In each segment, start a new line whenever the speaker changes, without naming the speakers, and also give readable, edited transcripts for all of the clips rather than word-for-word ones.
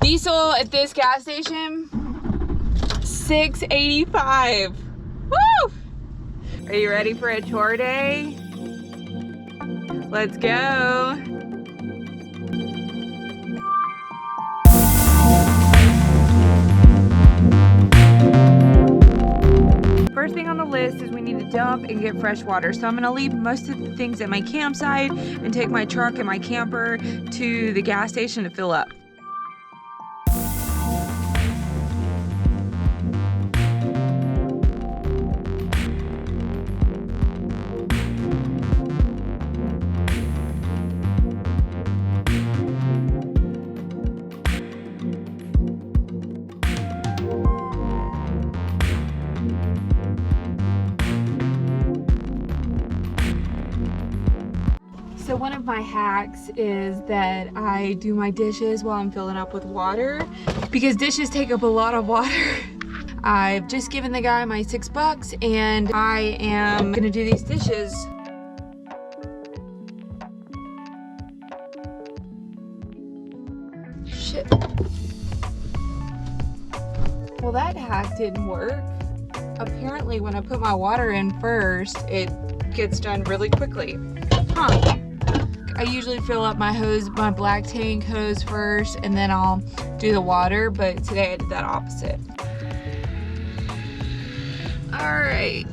Diesel at this gas station, $6.85. Woo! Are you ready for a chore day? Let's go. First thing on the list is we need to dump and get fresh water. So I'm gonna leave most of the things at my campsite and take my truck and my camper to the gas station to fill up. So one of my hacks is that I do my dishes while I'm filling up with water because dishes take up a lot of water. I've just given the guy my $6 and I am gonna do these dishes. Shit. Well, that hack didn't work. Apparently when I put my water in first, it gets done really quickly. Huh. I usually fill up my hose, my black tank hose first, and then I'll do the water, but today I did that opposite. All right.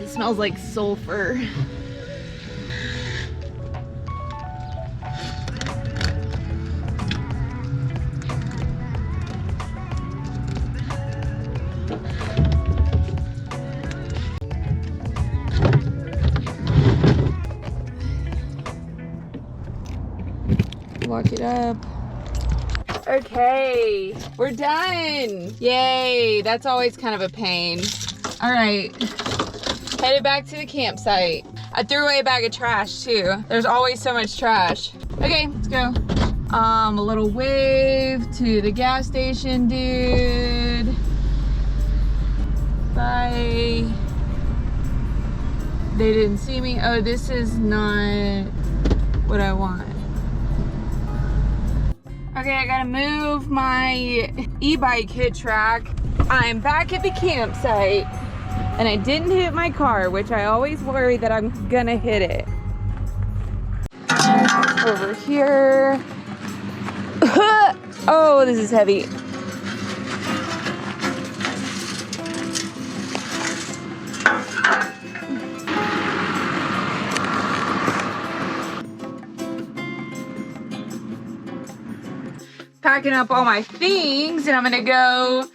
It smells like sulfur. Lock it up. Okay, we're done. Yay, that's always kind of a pain. All right, headed back to the campsite. I threw away a bag of trash too. There's always so much trash. Okay, let's go. A little wave to the gas station, dude. Bye. They didn't see me. Oh, this is not what I want. Okay, I gotta move my e-bike hit track. I'm back at the campsite and I didn't hit my car, which I always worry that I'm gonna hit it. Over here. Oh, this is heavy. Packing up all my things and I'm gonna go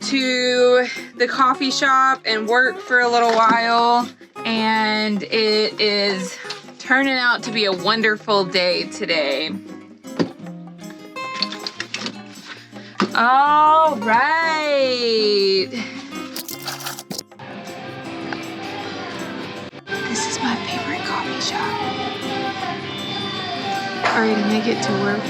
to the coffee shop and work for a little while, and it is turning out to be a wonderful day today. All right. This is my favorite coffee shop. All right, I'm gonna get to work.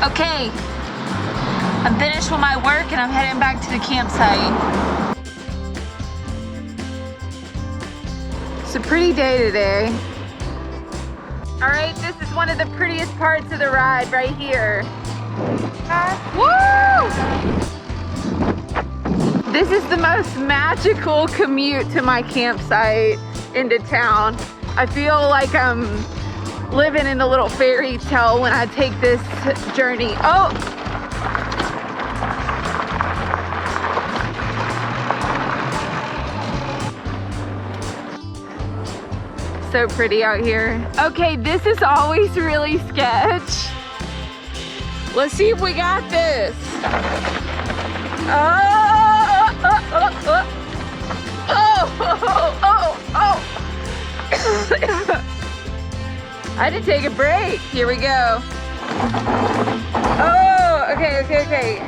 Okay, I'm finished with my work and I'm heading back to the campsite. It's a pretty day today. All right, this is one of the prettiest parts of the ride right here. Woo! This is the most magical commute to my campsite into town. I feel like I'm living in a little fairy tale when I take this journey. Oh! So pretty out here. Okay, this is always really sketch. Let's see if we got this. Oh! I had to take a break. Here we go. Oh, okay.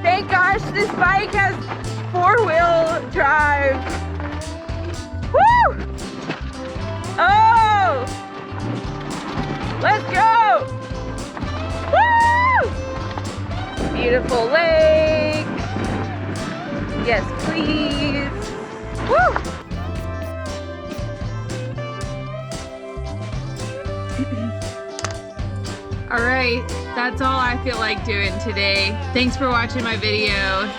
Thank gosh this bike has 4-wheel drive. Woo! Oh! Let's go! Woo! Beautiful lake. Yes, please. Woo! All right, that's all I feel like doing today. Thanks for watching my video.